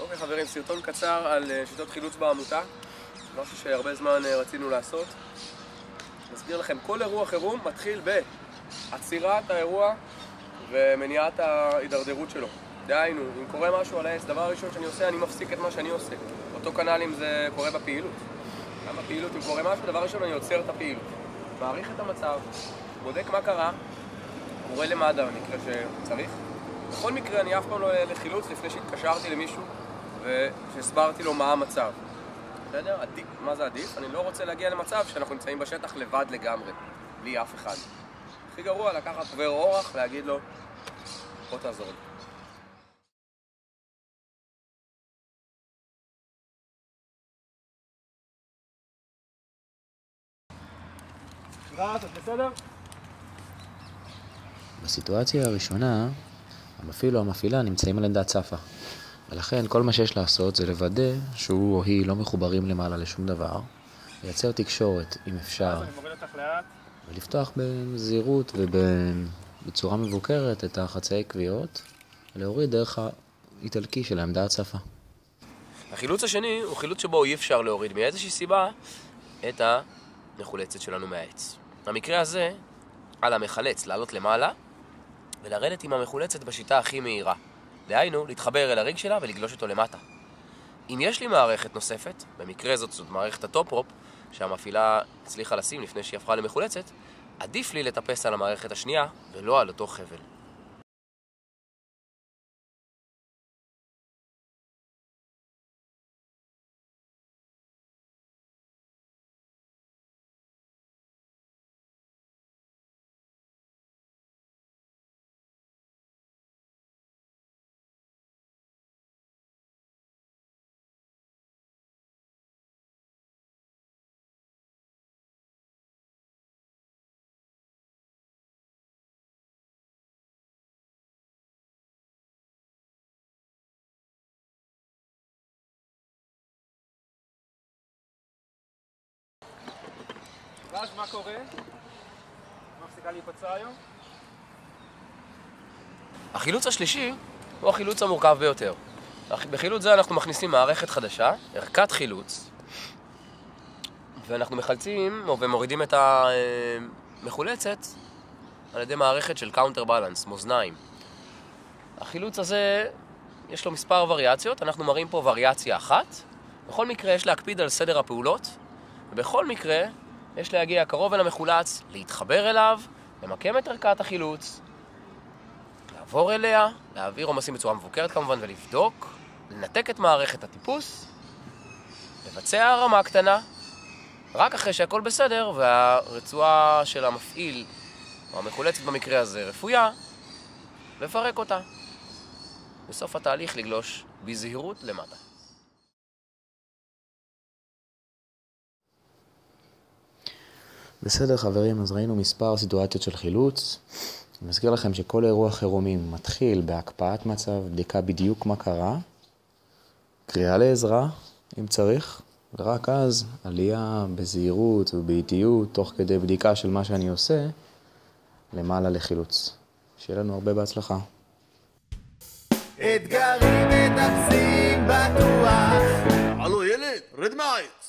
אוקיי חברים, סרטון קצר על שיטות חילוץ בעמותה, משהו שהרבה זמן רצינו לעשות. נסביר לכם, כל אירוע חירום מתחיל בעצירת האירוע ומניעת ההידרדרות שלו. דהיינו, אם קורה משהו על העץ, דבר הראשון שאני עושה, אני מפסיק את מה שאני עושה. אותו כנ"ל אם זה קורה בפעילות. גם בפעילות, אם קורה משהו, דבר ראשון אני עוצר את הפעילות. מעריך את המצב, בודק מה קרה, קורא למד"א במקרה שצריך. בכל מקרה אני אף פעם לא לחילוץ לפני שהתקשרתי למישהו ושהסברתי לו מה המצב. בסדר? מה זה עדיף? אני לא רוצה להגיע למצב שאנחנו נמצאים בשטח לבד לגמרי, בלי אף אחד. הכי גרוע לקחת עובר אורח, להגיד לו, בוא תעזור לי. רעת, את בסדר? בסיטואציה הראשונה, המפעיל או המפעילה נמצאים על עמדת צפה. ולכן כל מה שיש לעשות זה לוודא שהוא או היא לא מחוברים למעלה לשום דבר, לייצר תקשורת אם אפשר, ולפתוח בזהירות ובצורה מבוקרת את החצאי קביעות, ולהוריד דרך האיטלקי של העמדה הצפה. החילוץ השני הוא חילוץ שבו אי אפשר להוריד מאיזושהי סיבה את המחולצת שלנו מהעץ. במקרה הזה, על המחלץ לעלות למעלה ולרדת עם המחולצת בשיטה הכי מהירה. דהיינו, להתחבר אל הריג שלה ולגלוש אותו למטה. אם יש לי מערכת נוספת, במקרה זאת מערכת הטופ-רופ, שהמפעילה הצליחה לשים לפני שהיא הפכה למחולצת, עדיף לי לטפס על המערכת השנייה ולא על אותו חבל. רז, מה קורה? מפסיקה להיפצע היום? החילוץ השלישי הוא החילוץ המורכב ביותר. בחילוץ זה אנחנו מכניסים מערכת חדשה, ערכת חילוץ, ואנחנו מחלצים ומורידים את המחולצת על ידי מערכת של קאונטר בלנס, מאזניים. החילוץ הזה יש לו מספר וריאציות, אנחנו מראים פה וריאציה אחת. בכל מקרה יש להקפיד על סדר הפעולות, ובכל מקרה יש להגיע קרוב אל המחולץ, להתחבר אליו, למקם את ערכת החילוץ, לעבור אליה, להעביר עומסים בצורה מבוקרת כמובן ולבדוק, לנתק את מערכת הטיפוס, לבצע הרמה קטנה, רק אחרי שהכל בסדר והרצועה של המפעיל, או המחולצת במקרה הזה רפויה, לפרק אותה. בסוף התהליך לגלוש בזהירות למטה. בסדר חברים, אז ראינו מספר סיטואציות של חילוץ. אני מזכיר לכם שכל אירוע חירומי מתחיל בהקפאת מצב, בדיקה בדיוק מה קרה, קריאה לעזרה אם צריך, ורק אז עלייה בזהירות ובאיטיות, תוך כדי בדיקה של מה שאני עושה, למעלה לחילוץ. שיהיה לנו הרבה בהצלחה. אתגרים מטפסים בטוח. הלו ילד, רד מהעץ.